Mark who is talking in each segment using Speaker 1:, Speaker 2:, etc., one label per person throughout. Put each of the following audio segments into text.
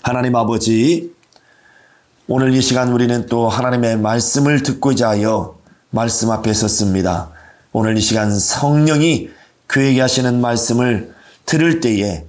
Speaker 1: 하나님 아버지, 오늘 이 시간 우리는 또 하나님의 말씀을 듣고자 하여 말씀 앞에 섰습니다. 오늘 이 시간 성령이 그에게 하시는 말씀을 들을 때에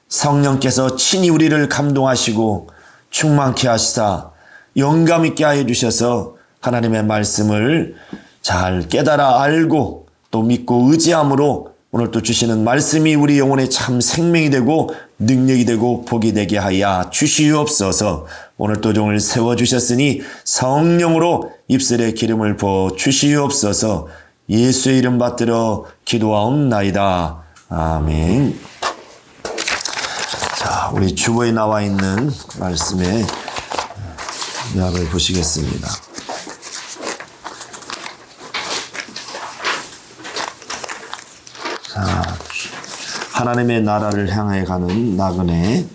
Speaker 1: 성령께서 친히 우리를 감동하시고 충만케 하시사 영감 있게 하여 주셔서 하나님의 말씀을 잘 깨달아 알고 또 믿고 의지함으로 오늘 또 주시는 말씀이 우리 영혼에 참 생명이 되고 능력이 되고 복이 되게 하여 주시옵소서. 오늘 또 종을 세워주셨으니 성령으로 입술에 기름을 부어 주시옵소서. 예수의 이름 받들어 기도하옵나이다. 아멘. 자, 우리 주보에 나와 있는 말씀의 요약을 보시겠습니다. 자, 하나님의 나라를 향해 가는 나그네.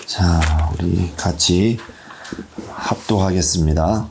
Speaker 1: 자, 우리 같이 합독하겠습니다.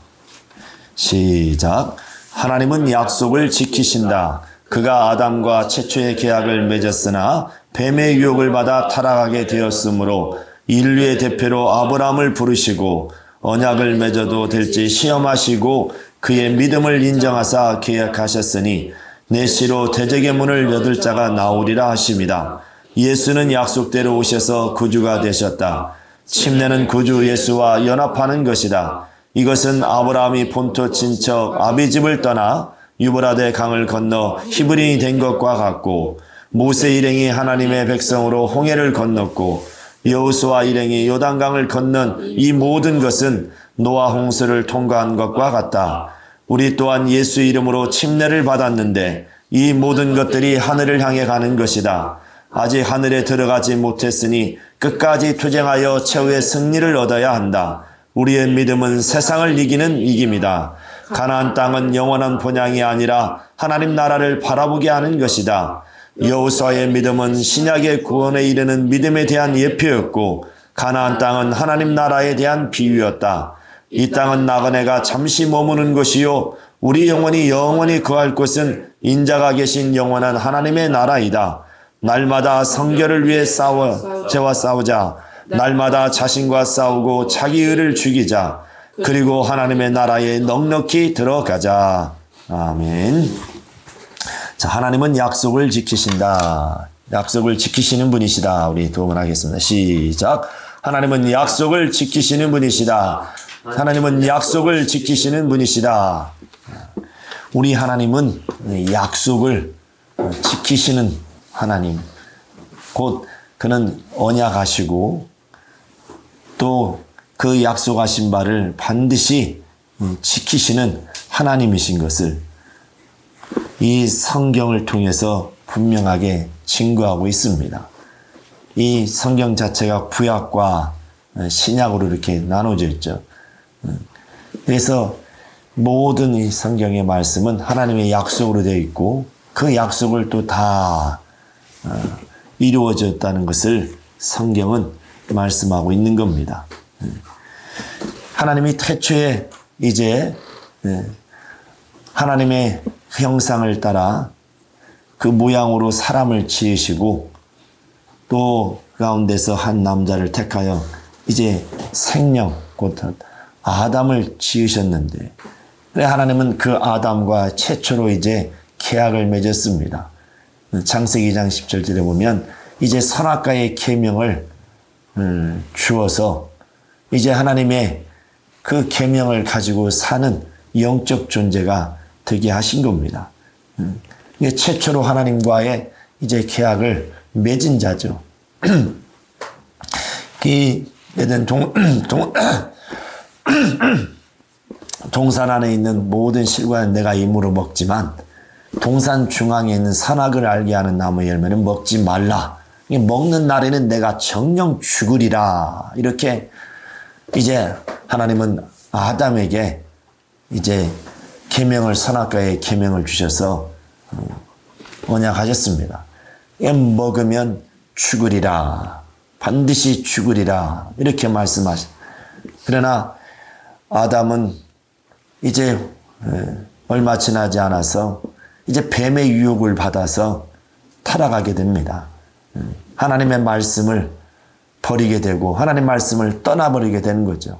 Speaker 1: 시작. 하나님은 약속을 지키신다. 그가 아담과 최초의 계약을 맺었으나 뱀의 유혹을 받아 타락하게 되었으므로 인류의 대표로 아브라함을 부르시고 언약을 맺어도 될지 시험하시고 그의 믿음을 인정하사 계약하셨으니 내 시로 대적의 문을 여들 자가 나오리라 하십니다. 예수는 약속대로 오셔서 구주가 되셨다. 침례는 구주 예수와 연합하는 것이다. 이것은 아브라함이 본토 친척 아비집을 떠나 유브라데 강을 건너 히브리인이 된 것과 같고 모세 일행이 하나님의 백성으로 홍해를 건넜고 여호수아 일행이 요단강을 건넌 이 모든 것은 노아 홍수를 통과한 것과 같다. 우리 또한 예수 이름으로 침례를 받았는데 이 모든 것들이 하늘을 향해 가는 것이다. 아직 하늘에 들어가지 못했으니 끝까지 투쟁하여 최후의 승리를 얻어야 한다. 우리의 믿음은 세상을 이기는 이김이다. 가나안 땅은 영원한 본향이 아니라 하나님 나라를 바라보게 하는 것이다. 여호수아의 믿음은 신약의 구원에 이르는 믿음에 대한 예표였고 가나안 땅은 하나님 나라에 대한 비유였다. 이 땅은 나그네가 잠시 머무는 곳이요 우리 영혼이 영원히 거할 곳은 인자가 계신 영원한 하나님의 나라이다. 날마다 성결을 위해 죄와 싸우자. 날마다 자신과 싸우고 자기 의를 죽이자. 그리고 하나님의 나라에 넉넉히 들어가자. 아멘. 자, 하나님은 약속을 지키신다. 약속을 지키시는 분이시다. 우리 도움을 하겠습니다. 시작. 하나님은 약속을 지키시는 분이시다. 하나님은 약속을 지키시는 분이시다. 우리 하나님은 약속을 지키시는 하나님. 곧 그는 언약하시고 또 그 약속하신 바를 반드시 지키시는 하나님이신 것을 이 성경을 통해서 분명하게 증거하고 있습니다. 이 성경 자체가 구약과 신약으로 이렇게 나눠져 있죠. 그래서 모든 이 성경의 말씀은 하나님의 약속으로 되어 있고 그 약속을 또 다 이루어졌다는 것을 성경은 말씀하고 있는 겁니다. 하나님이 태초에 이제 하나님의 형상을 따라 그 모양으로 사람을 지으시고 또 가운데서 한 남자를 택하여 이제 생명 곧 아담을 지으셨는데 그래 하나님은 그 아담과 최초로 이제 계약을 맺었습니다. 창세기 2장 10절에 보면 이제 선악과의 계명을 주어서 이제 하나님의 그 계명을 가지고 사는 영적 존재가 되게 하신 겁니다. 최초로 하나님과의 이제 계약을 맺은 자죠. 이 에덴 동산 안에 있는 모든 실과는 내가 임으로 먹지만 동산 중앙에 있는 선악을 알게 하는 나무 열매는 먹지 말라. 먹는 날에는 내가 정령 죽으리라. 이렇게 이제 하나님은 아담에게 이제 계명을 선악과의 계명을 주셔서 언약하셨습니다. 먹으면 죽으리라. 반드시 죽으리라. 이렇게 말씀하셨. 그러나 아담은 이제 얼마 지나지 않아서 이제 뱀의 유혹을 받아서 타락하게 됩니다. 하나님의 말씀을 버리게 되고 하나님 말씀을 떠나버리게 되는 거죠.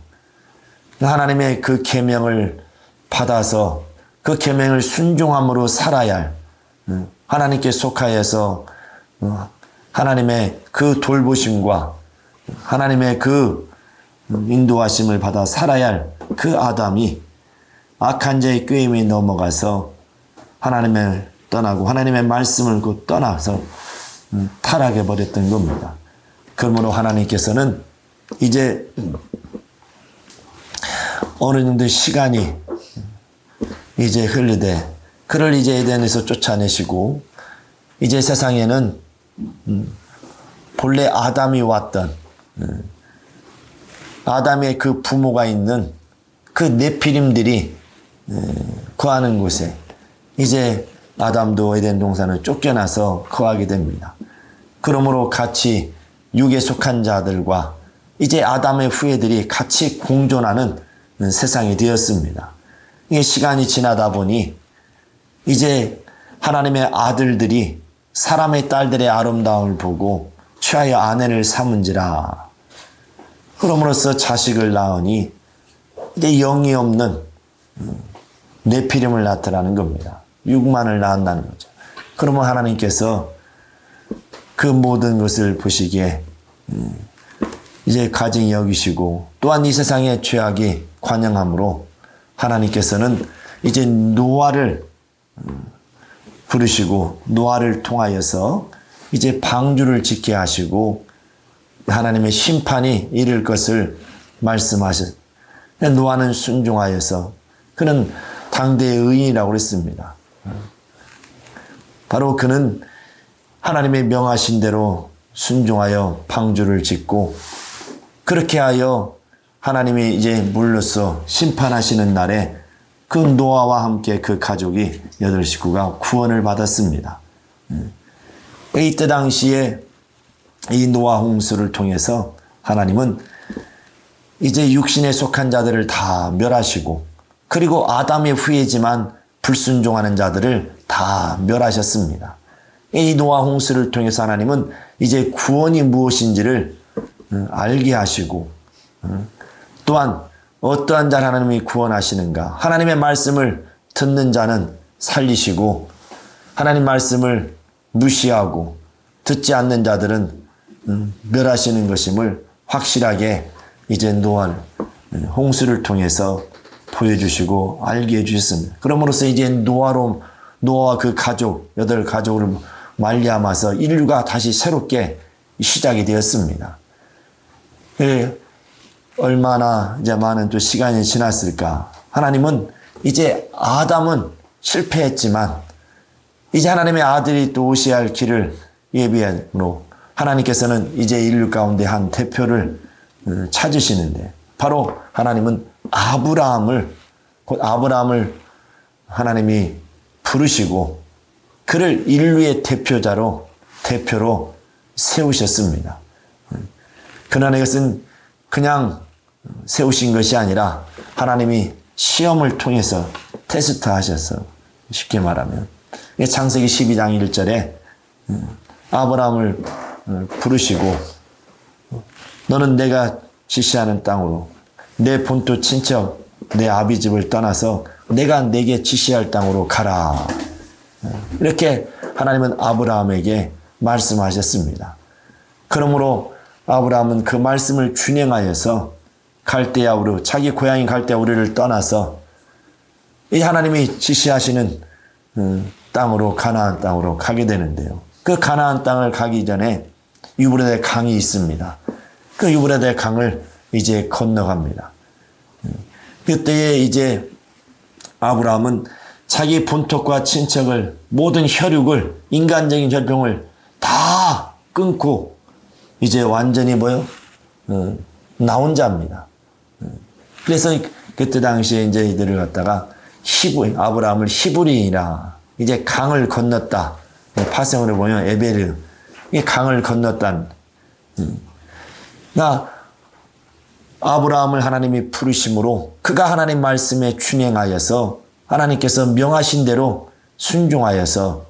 Speaker 1: 하나님의 그 계명을 받아서 그 계명을 순종함으로 살아야 할 하나님께 속하여서 하나님의 그 돌보심과 하나님의 그 인도하심을 받아 살아야 할 그 아담이 악한 자의 꾀임에 넘어가서 하나님을 떠나고 하나님의 말씀을 곧 떠나서 타락해 버렸던 겁니다. 그러므로 하나님께서는 이제 어느 정도 시간이 이제 흐르되 그를 이제 에덴에서 쫓아내시고 이제 세상에는 본래 아담이 왔던 아담의 그 부모가 있는 그 네피림들이 거하는 곳에 이제 아담도 에덴 동산을 쫓겨나서 거하게 됩니다. 그러므로 같이 육에 속한 자들과 이제 아담의 후예들이 같이 공존하는 세상이 되었습니다. 이게 시간이 지나다 보니 이제 하나님의 아들들이 사람의 딸들의 아름다움을 보고 취하여 아내를 삼은지라. 그러므로써 자식을 낳으니 이제 영이 없는 네피림을 낳더라는 겁니다. 육만을 낳는다는 거죠. 그러면 하나님께서 그 모든 것을 보시기에 이제 가증히 여기시고 또한 이 세상의 죄악이 관영함으로 하나님께서는 이제 노아를 부르시고 노아를 통하여서 이제 방주를 짓게 하시고 하나님의 심판이 이를 것을 말씀하셨. 노아는 순종하여서 그는 당대의 의인이라고 했습니다. 바로 그는 하나님의 명하신 대로 순종하여 방주를 짓고 그렇게 하여 하나님이 이제 물로써 심판하시는 날에 그 노아와 함께 그 가족이 8식구가 구원을 받았습니다. 이때 당시에 이 노아 홍수를 통해서 하나님은 이제 육신에 속한 자들을 다 멸하시고 그리고 아담의 후예지만 불순종하는 자들을 다 멸하셨습니다. 이 노아 홍수를 통해서 하나님은 이제 구원이 무엇인지를 알게 하시고 또한 어떠한 자를 하나님이 구원하시는가 하나님의 말씀을 듣는 자는 살리시고 하나님 말씀을 무시하고 듣지 않는 자들은 멸하시는 것임을 확실하게 이제 노아 홍수를 통해서 보여주시고 알게 해주셨습니다. 그러므로써 이제 노아와 그 가족 8가족을 말미암아서 인류가 다시 새롭게 시작이 되었습니다. 얼마나 이제 많은 또 시간이 지났을까. 하나님은 이제 아담은 실패했지만 이제 하나님의 아들이 또 오셔야 할 길을 예비함으로 하나님께서는 이제 인류 가운데 한 대표를 찾으시는데 바로 하나님은 아브라함을 하나님이 부르시고 그를 인류의 대표로 세우셨습니다. 그러나 이것은 그냥 세우신 것이 아니라 하나님이 시험을 통해서 테스트 하셔서 쉽게 말하면 창세기 12장 1절에 아브라함을 부르시고 너는 내가 지시하는 땅으로 내 본토 친척 내 아비집을 떠나서 내가 내게 지시할 땅으로 가라. 이렇게 하나님은 아브라함에게 말씀하셨습니다. 그러므로 아브라함은 그 말씀을 준행하여서 갈대아우르 자기 고향인 갈대아우르를 떠나서 이 하나님이 지시하시는 땅으로 가나안 땅으로 가게 되는데요. 그 가나안 땅을 가기 전에 유브라데 강이 있습니다. 그 유브라데 강을 이제 건너갑니다. 그때에 이제 아브라함은 자기 본토과 친척을 모든 혈육을 인간적인 혈통을 다 끊고 이제 완전히 나 혼자입니다. 그래서 그때 당시에 이제 이들을 갖다가 아브라함을 히브리인이라 이제 강을 건넜다. 파생으로 보면 에베르 이 강을 건넜단. 아브라함을 하나님이 부르심으로 그가 하나님 말씀에 준행하여서 하나님께서 명하신 대로 순종하여서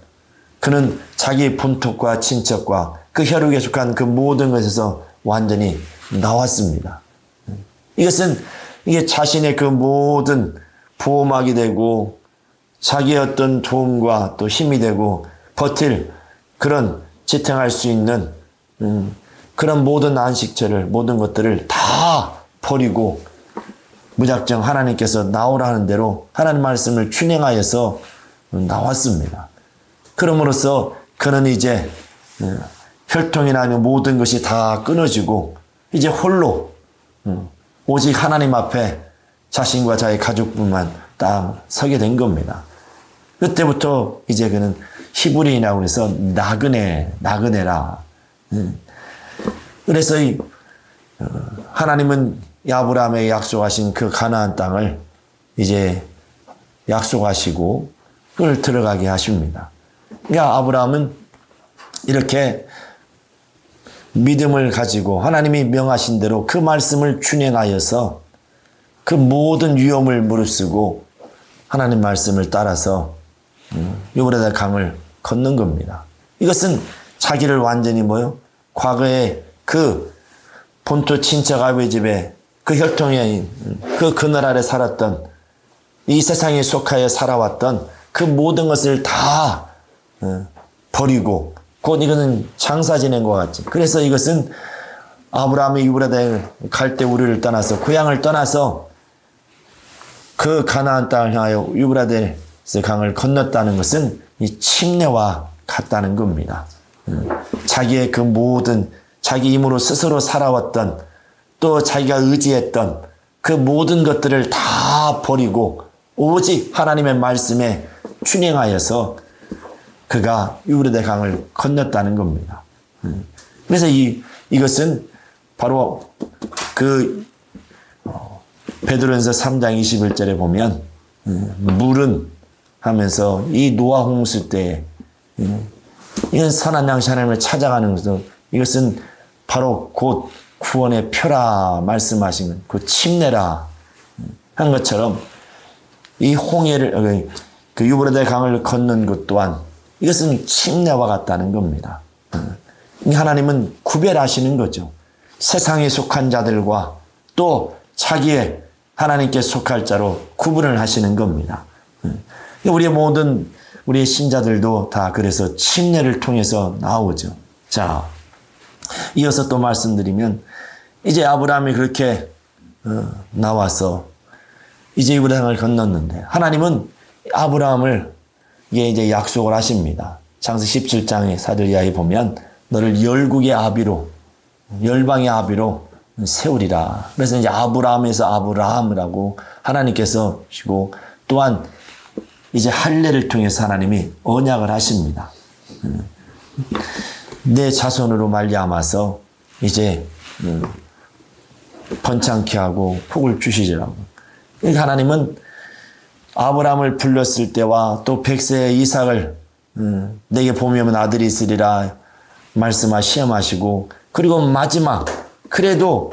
Speaker 1: 그는 자기 본토과 친척과 그 혈육에 속한 그 모든 것에서 완전히 나왔습니다. 이것은 이게 자신의 그 모든 보호막이 되고 자기의 어떤 도움과 또 힘이 되고 버틸 그런 지탱할 수 있는 그런 모든 안식처를 모든 것들을 다 버리고 무작정 하나님께서 나오라는 대로 하나님 말씀을 준행하여서 나왔습니다. 그럼으로써 그는 이제 혈통이나 모든 것이 다 끊어지고 이제 홀로 오직 하나님 앞에 자신과 자기 가족뿐만 딱 서게 된 겁니다. 그때부터 이제 그는 히브리인이라고 해서 나그네라. 그래서 하나님은 아브라함에게 약속하신 그 가나안 땅을 이제 약속하시고 그걸 들어가게 하십니다. 그러니까 아브라함은 이렇게 믿음을 가지고 하나님이 명하신 대로 그 말씀을 준행하여서 그 모든 위험을 무릅쓰고 하나님 말씀을 따라서 유브라데 강을 건넌 겁니다. 이것은 자기를 완전히 과거에 그 본토 친척 아버지 집에 그 혈통의 그 그늘 아래 살았던 이 세상에 속하여 살아왔던 그 모든 것을 다 버리고 곧 이거는 장사 지낸 것 같지. 그래서 이것은 아브라함이 유브라데 갈대우리를 떠나서 고향을 떠나서 그 가나안 땅을 향하여 유브라데스 강을 건넜다는 것은 이 침례와 같다는 겁니다. 자기의 그 모든 자기 힘으로 스스로 살아왔던 또 자기가 의지했던 그 모든 것들을 다 버리고 오직 하나님의 말씀에 준행하여서 그가 유브라데 강을 건넜다는 겁니다. 그래서 이것은 바로 그 베드로전서 3장 21절에 보면 물은 하면서 이 노아 홍수 때 이건 선한 양식 하나님을 찾아가는 것은 이것은 바로 곧 구원의 표라 말씀하신 그 침례라 한 것처럼 이 홍해를 그 유브라데 강을 건넌 것 또한 이것은 침례와 같다는 겁니다. 하나님은 구별하시는 거죠. 세상에 속한 자들과 또 자기의 하나님께 속할 자로 구분을 하시는 겁니다. 우리의 모든 우리의 신자들도 다 그래서 침례를 통해서 나오죠. 자, 이어서 또 말씀드리면 이제 아브라함이 그렇게 나와서 이제 유브라데강을 건넜는데 하나님은 아브라함을 이제 약속을 하십니다. 창세기 17장의 사절 이하에 보면 너를 열국의 아비로 열방의 아비로 세우리라. 그래서 이제 아브라함에서 아브라함이라고 하나님께서 시고 또한 이제 할례를 통해서 하나님이 언약을 하십니다. 내 자손으로 말미암아서 이제 번창케 하고 복을 주시리라고. 그러니까 하나님은 아브라함을 불렀을 때와 또 백세의 이삭을 내게 보면 아들이 있으리라 시험하시고 그리고 마지막 그래도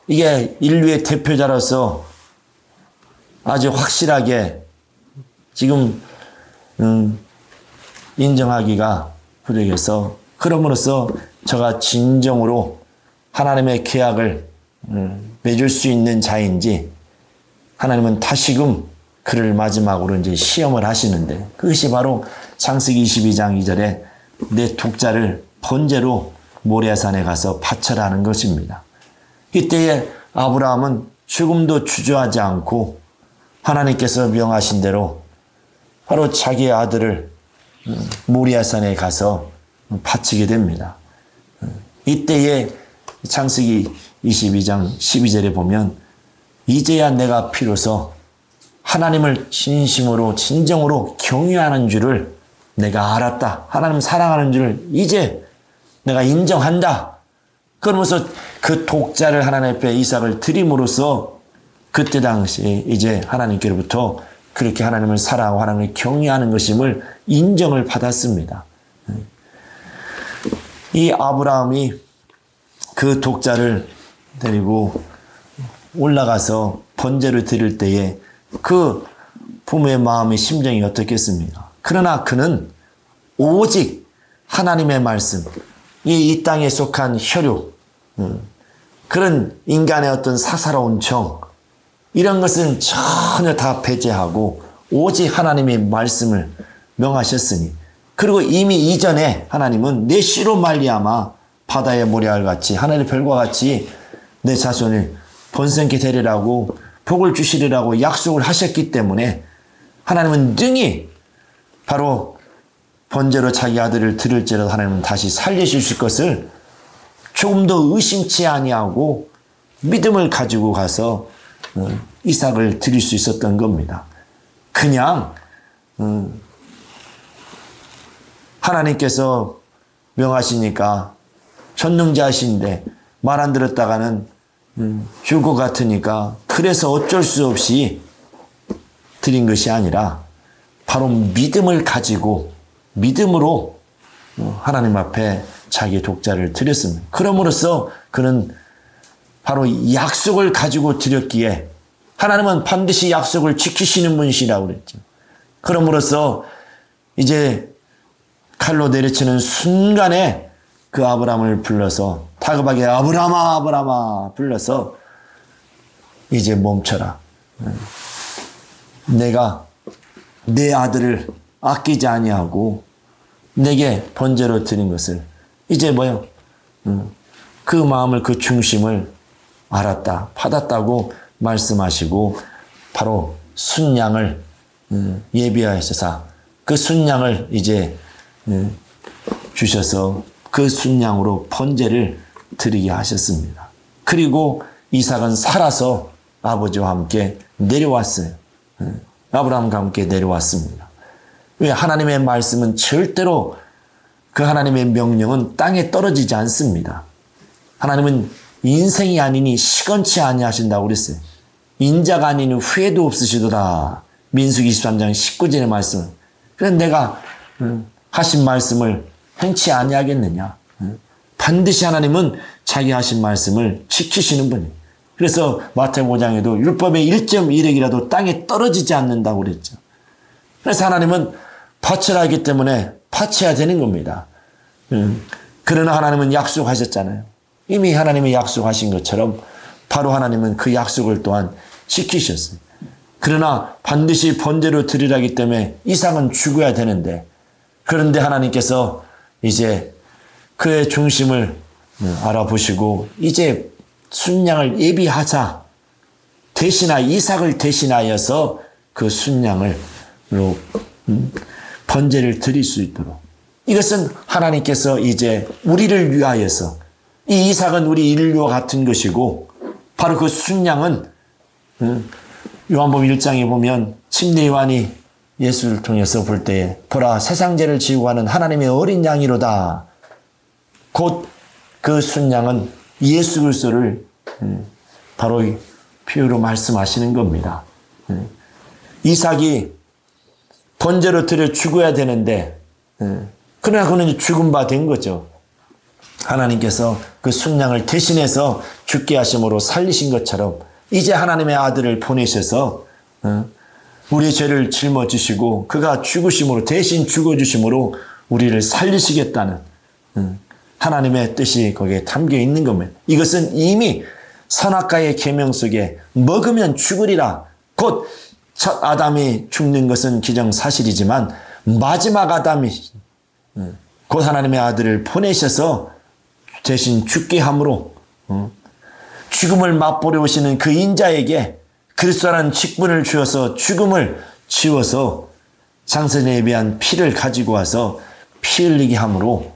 Speaker 1: 이게 인류의 대표자로서 아주 확실하게 지금 인정하기가 부족해서 그럼으로써 저가 진정으로 하나님의 계약을 맺을 수 있는 자인지 하나님은 다시금 그를 마지막으로 이제 시험을 하시는데 그것이 바로 창세기 22장 2절에 내 독자를 번제로 모리아산에 가서 바쳐라 하는 것입니다. 이때에 아브라함은 조금도 주저하지 않고 하나님께서 명하신 대로 바로 자기의 아들을 모리아산에 가서 바치게 됩니다. 이때에 창세기 22장 12절에 보면 이제야 내가 비로소 하나님을 진심으로 진정으로 경외하는 줄을 내가 알았다. 하나님 사랑하는 줄을 이제 내가 인정한다. 그러면서 그 독자를 하나님 앞에 이삭을 드림으로써 그때 당시에 이제 하나님께로부터 그렇게 하나님을 사랑하고 하나님을 경외하는 것임을 인정을 받았습니다. 이 아브라함이 그 독자를 데리고 올라가서 번제를 드릴 때에 그 부모의 마음의 심정이 어떻겠습니까? 그러나 그는 오직 하나님의 말씀, 이 땅에 속한 혈육, 그런 인간의 어떤 사사로운 정, 이런 것은 전혀 다 배제하고 오직 하나님의 말씀을 명하셨으니, 그리고 이미 이전에 하나님은 내 씨로 말미암아 바다의 모래알 같이 하늘의 별과 같이 내 자손을 번성케 되리라고 복을 주시리라고 약속을 하셨기 때문에 하나님은 능히 바로 번제로 자기 아들을 드릴지라도 하나님은 다시 살리실 것을 조금도 의심치 아니하고 믿음을 가지고 가서 이삭을 드릴 수 있었던 겁니다. 그냥 하나님께서 명하시니까 전능자신데 말 안 들었다가는 죽을 것 같으니까 그래서 어쩔 수 없이 드린 것이 아니라 바로 믿음을 가지고 믿음으로 하나님 앞에 자기 독자를 드렸습니다. 그럼으로써 그는 바로 약속을 가지고 드렸기에 하나님은 반드시 약속을 지키시는 분이시라고 그랬죠. 그럼으로써 이제 칼로 내려치는 순간에 그 아브라함을 불러서 다급하게 아브라함아 아브라함아 불러서 이제 멈춰라. 내가 내 아들을 아끼지 아니하고 내게 번제로 드린 것을 이제 뭐요? 그 마음을 그 중심을 알았다 받았다고 말씀하시고 바로 순양을 예비하셔서 그 순양을 이제 주셔서 그 순양으로 번제를 드리게 하셨습니다. 그리고 이삭은 살아서 아버지와 함께 내려왔어요. 아브라함과 함께 내려왔습니다. 왜? 하나님의 말씀은 절대로 그 하나님의 명령은 땅에 떨어지지 않습니다. 하나님은 인생이 아니니 시건치 아니하신다고 그랬어요. 인자가 아니니 후회도 없으시도다. 민수기 23장 19절의 말씀. 그래서 내가 하신 말씀을 행치 아니하겠느냐. 반드시 하나님은 자기 하신 말씀을 지키시는 분이에요. 그래서 마태복음 5장에도 율법의 1.1핵이라도 땅에 떨어지지 않는다고 그랬죠. 그래서 하나님은 바쳐야 하기 때문에 바쳐야 되는 겁니다. 그러나 하나님은 약속하셨잖아요. 이미 하나님이 약속하신 것처럼 바로 하나님은 그 약속을 또한 지키셨어요. 그러나 반드시 번제로 드리라기 때문에 이삭은 죽어야 되는데, 그런데 하나님께서 이제 그의 중심을 알아보시고 이제 순양을 예비하자, 이삭을 대신하여서 그 순양으로 번제를 드릴 수 있도록, 이것은 하나님께서 이제 우리를 위하여서, 이 이삭은 우리 인류와 같은 것이고 바로 그 순양은 요한복음 1장에 보면 침례 요한이 예수를 통해서 볼 때에 보라 세상 죄를 지고 가는 하나님의 어린 양이로다. 곧 그 순양은 예수 그리스도를 바로 비유로 말씀하시는 겁니다. 이삭이 번제로 드려 죽어야 되는데 그러나 그는 죽은 바 된 거죠. 하나님께서 그 순양을 대신해서 죽게 하심으로 살리신 것처럼 이제 하나님의 아들을 보내셔서 우리의 죄를 짊어지시고 그가 죽으심으로, 대신 죽어주심으로 우리를 살리시겠다는 하나님의 뜻이 거기에 담겨 있는 겁니다. 이것은 이미 선악과의 계명 속에 먹으면 죽으리라, 곧 첫 아담이 죽는 것은 기정사실이지만 마지막 아담이 곧 하나님의 아들을 보내셔서 대신 죽게 함으로 죽음을 맛보려 오시는 그 인자에게 그리스도라는 직분을 주어서 죽음을 지워서 장세전에 예비한 피를 가지고 와서 피 흘리게 함으로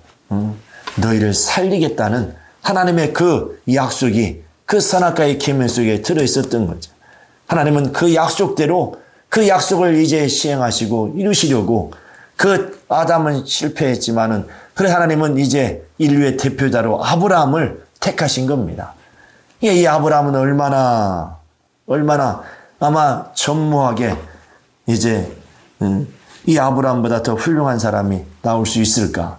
Speaker 1: 너희를 살리겠다는 하나님의 그 약속이 그 선악과의 계명 속에 들어있었던 거죠. 하나님은 그 약속대로 그 약속을 이제 시행하시고 이루시려고, 그 아담은 실패했지만은 그래 하나님은 이제 인류의 대표자로 아브라함을 택하신 겁니다. 이 아브라함은 얼마나 아마 전무하게 이제 이 아브라함보다 더 훌륭한 사람이 나올 수 있을까?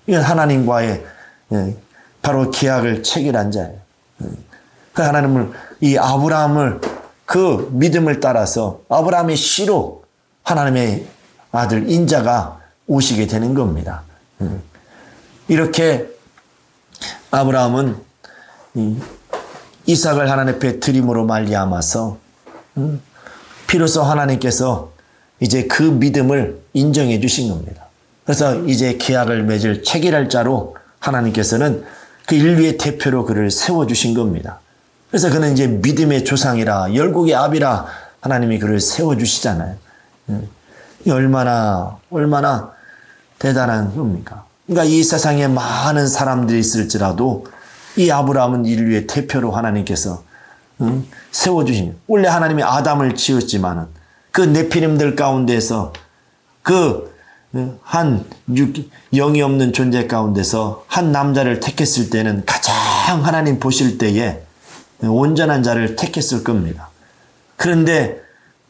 Speaker 1: 이건 하나님과의 바로 계약을 체결한 자예요. 그 하나님을, 이 아브라함을 그 믿음을 따라서 아브라함의 씨로 하나님의 아들 인자가 오시게 되는 겁니다. 이렇게 아브라함은 이삭을 하나님 앞에 드림으로 말미암아서 비로소 하나님께서 이제 그 믿음을 인정해 주신 겁니다. 그래서 이제 계약을 맺을 체결할 자로 하나님께서는 그 인류의 대표로 그를 세워주신 겁니다. 그래서 그는 이제 믿음의 조상이라 열국의 아비라 하나님이 그를 세워주시잖아요. 얼마나 대단한 겁니까? 그러니까 이 세상에 많은 사람들이 있을지라도 이 아브라함은 인류의 대표로 하나님께서 세워주신, 원래 하나님이 아담을 지었지만은 그 네피림들 가운데서 그 한 영이 없는 존재 가운데서 한 남자를 택했을 때는 가장 하나님 보실 때에 온전한 자를 택했을 겁니다. 그런데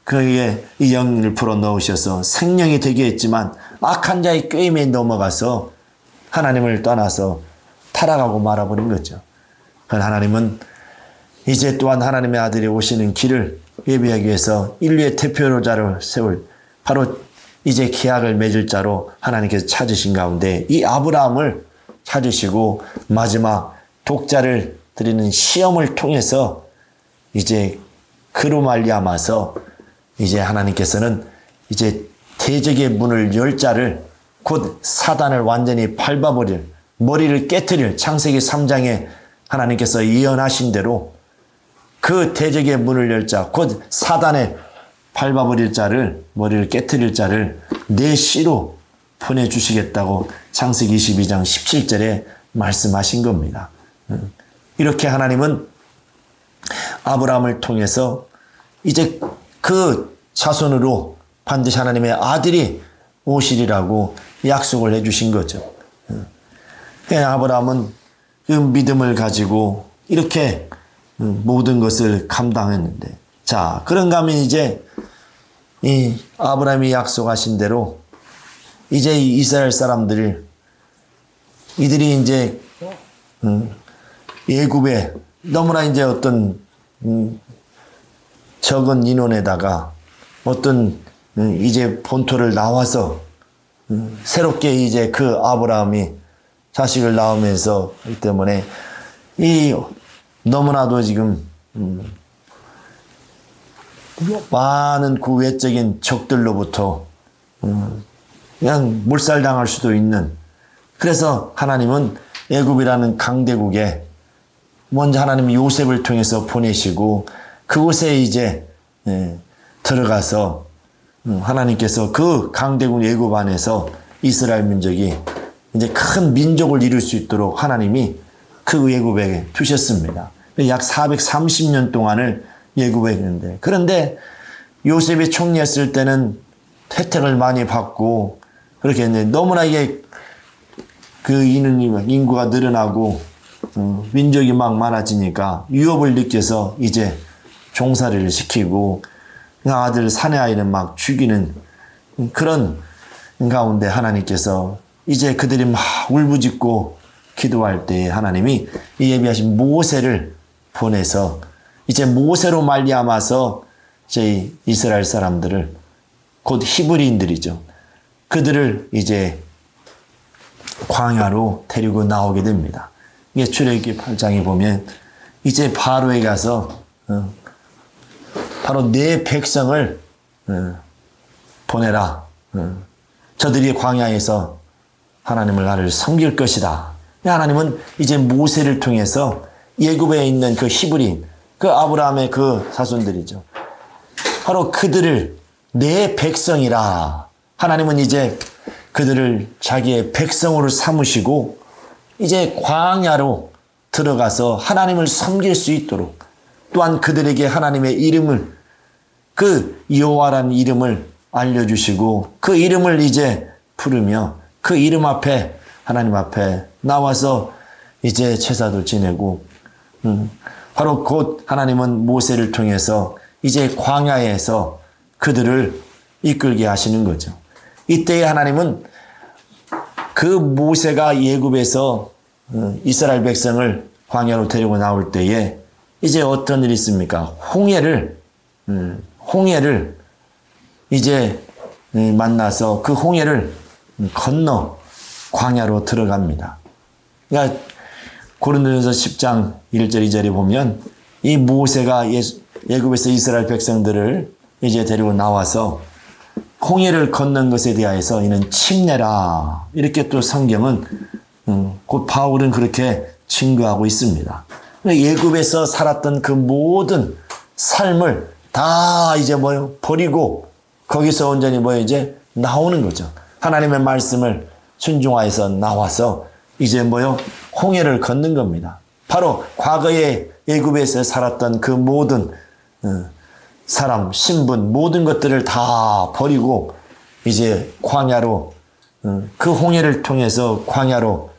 Speaker 1: 그에게 이 영을 불어 넣으셔서 생명이 되게 했지만 악한 자의 꾀임에 넘어가서 하나님을 떠나서 타락하고 말아버린 거죠. 하나님은 이제 또한 하나님의 아들이 오시는 길을 예비하기 위해서 인류의 대표자를 세울, 바로 이제 계약을 맺을 자로 하나님께서 찾으신 가운데 이 아브라함을 찾으시고 마지막 독자를 드리는 시험을 통해서 이제 그로 말미암아서 이제 하나님께서는 이제 대적의 문을 열 자를, 곧 사단을 완전히 밟아버릴, 머리를 깨트릴, 창세기 3장에 하나님께서 예언하신 대로 그 대적의 문을 열 자, 곧 사단의 밟아버릴 자를, 머리를 깨트릴 자를 내 씨로 보내주시겠다고 창세기 22장 17절에 말씀하신 겁니다. 이렇게 하나님은 아브라함을 통해서 이제 그 자손으로 반드시 하나님의 아들이 오시리라고 약속을 해주신 거죠. 아브라함은 그 믿음을 가지고 이렇게 모든 것을 감당했는데, 자, 그런가 하면 이제 이 아브라함이 약속하신 대로 이제 이스라엘 사람들이 이들이 이제 애굽에 너무나 이제 어떤 적은 인원에다가 어떤 이제 본토를 나와서 새롭게 이제 그 아브라함이 자식을 낳으면서 이 때문에 이 너무나도 지금 많은 그 외적인 적들로부터 그냥 몰살당할 수도 있는, 그래서 하나님은 애굽이라는 강대국에 먼저 하나님이 요셉을 통해서 보내시고 그곳에 이제 들어가서 하나님께서 그 강대국 애굽 안에서 이스라엘 민족이 이제 큰 민족을 이룰 수 있도록 하나님이 그 애굽에 두셨습니다. 약 430년 동안을 애굽에 있는데, 그런데 요셉이 총리했을 때는 혜택을 많이 받고 그렇게 했는데 너무나 이게 그 인구가 늘어나고 민족이 막 많아지니까 유업을 느껴서 이제 종살이를 시키고 아들 사내 아이는 막 죽이는 그런 가운데 하나님께서 이제 그들이 막 울부짖고 기도할 때 하나님이 이 예비하신 모세를 보내서 이제 모세로 말미암아서 이제 이스라엘 사람들을, 곧 히브리인들이죠, 그들을 이제 광야로 데리고 나오게 됩니다. 이게 출애굽기 8장에 보면 이제 바로에 가서 바로 내 백성을 보내라. 저들이 광야에서 하나님을 나를 섬길 것이다. 하나님은 이제 모세를 통해서 애굽에 있는 그 히브리인, 그 아브라함의 그 자손들이죠, 바로 그들을 내 백성이라. 하나님은 이제 그들을 자기의 백성으로 삼으시고 이제 광야로 들어가서 하나님을 섬길 수 있도록, 또한 그들에게 하나님의 이름을, 그 여호와라는 이름을 알려주시고 그 이름을 이제 부르며 그 이름 앞에, 하나님 앞에 나와서 이제 제사도 지내고, 바로 곧 하나님은 모세를 통해서 이제 광야에서 그들을 이끌게 하시는 거죠. 이때에 하나님은 그 모세가 애굽에서 이스라엘 백성을 광야로 데리고 나올 때에 이제 어떤 일이 있습니까? 홍해를 이제 만나서 그 홍해를 건너 광야로 들어갑니다. 그러니까 고린도전서 10장 1절 2절에 보면 이 모세가 애굽에서 이스라엘 백성들을 이제 데리고 나와서 홍해를 건넌 것에 대하여서 이는 침례라. 이렇게 또 성경은 곧 바울은 그렇게 증거하고 있습니다. 애굽에서 살았던 그 모든 삶을 다 이제 버리고 거기서 온전히 이제 나오는 거죠. 하나님의 말씀을 순종하여서 나와서 이제 홍해를 건넌 겁니다. 바로 과거에 애굽에서 살았던 그 모든 사람, 신분, 모든 것들을 다 버리고 이제 광야로 그 홍해를 통해서 광야로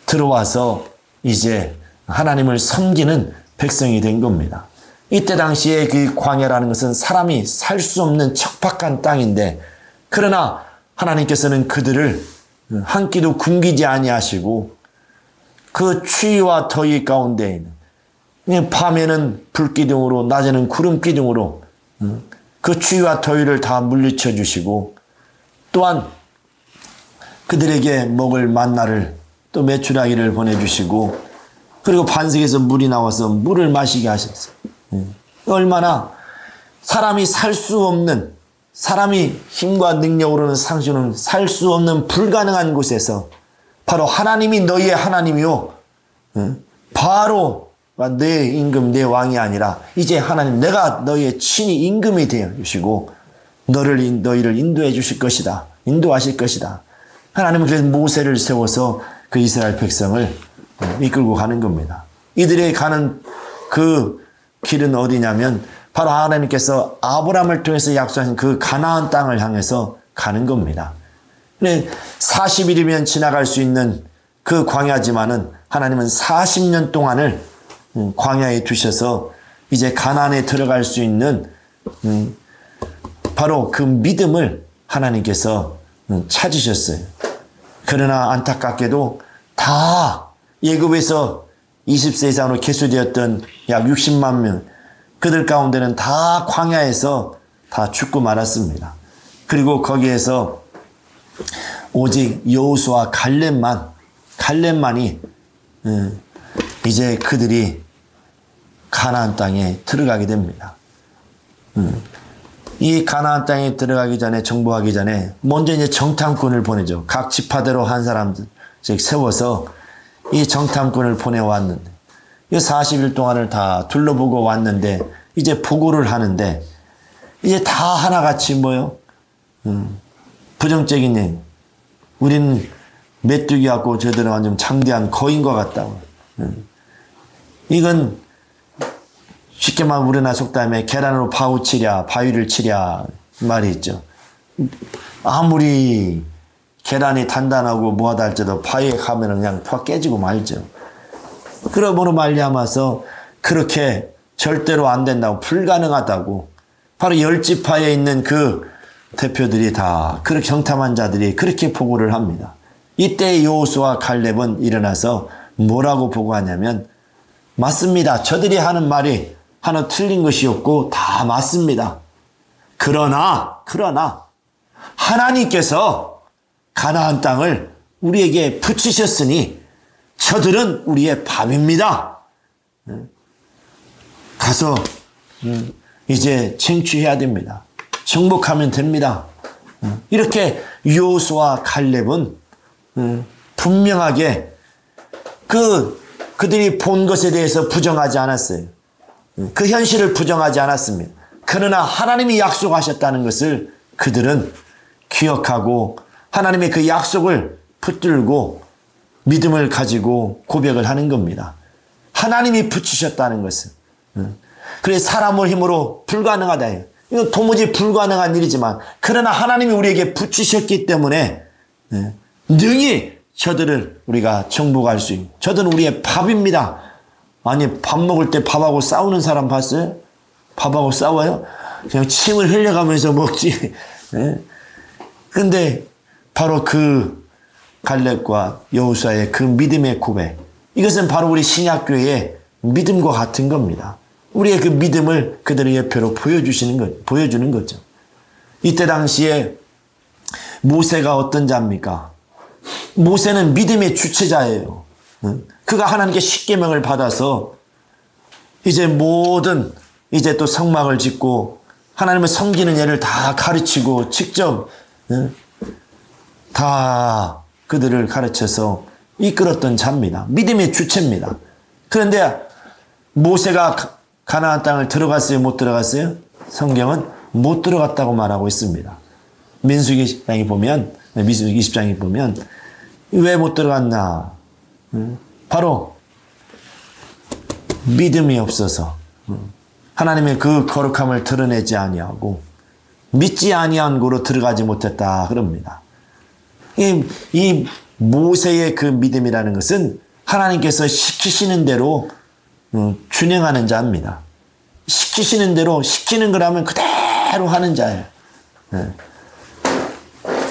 Speaker 1: 들어와서 이제 하나님을 섬기는 백성이 된 겁니다. 이때 당시에 그 광야라는 것은 사람이 살 수 없는 척박한 땅인데 그러나 하나님께서는 그들을 한 끼도 굶기지 아니하시고 그 추위와 더위 가운데 밤에는 불기둥으로 낮에는 구름기둥으로 그 추위와 더위를 다 물리쳐 주시고 또한 그들에게 먹을 만나를 또 메추라기를 보내주시고 그리고 반석에서 물이 나와서 물을 마시게 하셨어요. 얼마나 사람이 살 수 없는 사람이 힘과 능력으로는 상수는 살 수 없는 불가능한 곳에서 바로 하나님이 너희의 하나님이요 바로 내 임금 내 왕이 아니라 이제 하나님 내가 너희의 친히 임금이 되어 주시고 너희를 인도해 주실 것이다. 인도하실 것이다. 하나님은 그래서 모세를 세워서 그 이스라엘 백성을 이끌고 가는 겁니다. 이들이 가는 그 길은 어디냐면 바로 하나님께서 아브라함을 통해서 약속하신 그 가나안 땅을 향해서 가는 겁니다. 40일이면 지나갈 수 있는 그 광야지만은 하나님은 40년 동안을 광야에 두셔서 이제 가나안에 들어갈 수 있는 바로 그 믿음을 하나님께서 찾으셨어요. 그러나 안타깝게도 다 애굽에서 20세 이상으로 계수되었던 약 60만 명 그들 가운데는 다 광야에서 다 죽고 말았습니다. 그리고 거기에서 오직 여호수아 갈렙만이 이제 그들이 가나안 땅에 들어가게 됩니다. 이 가나안 땅에 들어가기 전에 정복하기 전에 먼저 이제 정탐꾼을 보내죠. 각 지파대로 한 사람들 세워서 이 정탐꾼을 보내왔는데 이 40일 동안을 다 둘러보고 왔는데 이제 보고를 하는데 이제 다 하나같이 부정적인 얘기. 우리는 메뚜기 같고 저들은 완전 장대한 거인과 같다고. 이건 쉽게 말하면 우리나라 속담에 계란으로 파우치랴 바위를 치랴 말이 있죠. 아무리 계란이 단단하고 뭐하다 할지라도 바위에 가면 그냥 팍 깨지고 말죠. 그러므로 말미암아서 그렇게 절대로 안 된다고 불가능하다고 바로 열지파에 있는 그 대표들이 다 그렇게 정탐한 자들이 그렇게 보고를 합니다. 이때 여호수아 갈렙은 일어나서 뭐라고 보고하냐면 맞습니다. 저들이 하는 말이 하나 틀린 것이 없고 다 맞습니다. 그러나 하나님께서 가나안 땅을 우리에게 붙이셨으니 저들은 우리의 밥입니다. 가서 이제 쟁취해야 됩니다. 정복하면 됩니다. 이렇게 여호수아 갈렙은 분명하게 그들이 본 것에 대해서 부정하지 않았어요. 그 현실을 부정하지 않았습니다. 그러나 하나님이 약속하셨다는 것을 그들은 기억하고 하나님의 그 약속을 붙들고 믿음을 가지고 고백을 하는 겁니다. 하나님이 붙이셨다는 것은. 그래서 사람의 힘으로 불가능하다. 이건 도무지 불가능한 일이지만 그러나 하나님이 우리에게 붙이셨기 때문에 능히 저들을 우리가 정복할 수 있는 저들은 우리의 밥입니다. 아니 밥 먹을 때 밥하고 싸우는 사람 봤어요? 밥하고 싸워요? 그냥 침을 흘려가면서 먹지. 근데 바로 그 갈렙과 여호수아의 그 믿음의 고백 이것은 바로 우리 신약교회의 믿음과 같은 겁니다. 우리의 그 믿음을 그들의 예표로 보여주는 거죠. 이때 당시에 모세가 어떤 자입니까? 모세는 믿음의 주체자예요. 그가 하나님께 십계명을 받아서 이제 모든 이제 또 성막을 짓고 하나님을 섬기는 예를 다 가르치고 직접 다 그들을 가르쳐서 이끌었던 자입니다. 믿음의 주체입니다. 그런데 모세가 가나안 땅을 들어갔어요? 못 들어갔어요? 성경은 못 들어갔다고 말하고 있습니다. 민수기 20장에 보면 왜 못 들어갔나? 바로 믿음이 없어서 하나님의 그 거룩함을 드러내지 아니하고 믿지 아니한 고로 들어가지 못했다 그럽니다. 이 모세의 그 믿음이라는 것은 하나님께서 시키시는 대로 준행하는 자입니다. 시키시는 대로 시키는 거라면 그대로 하는 자예요.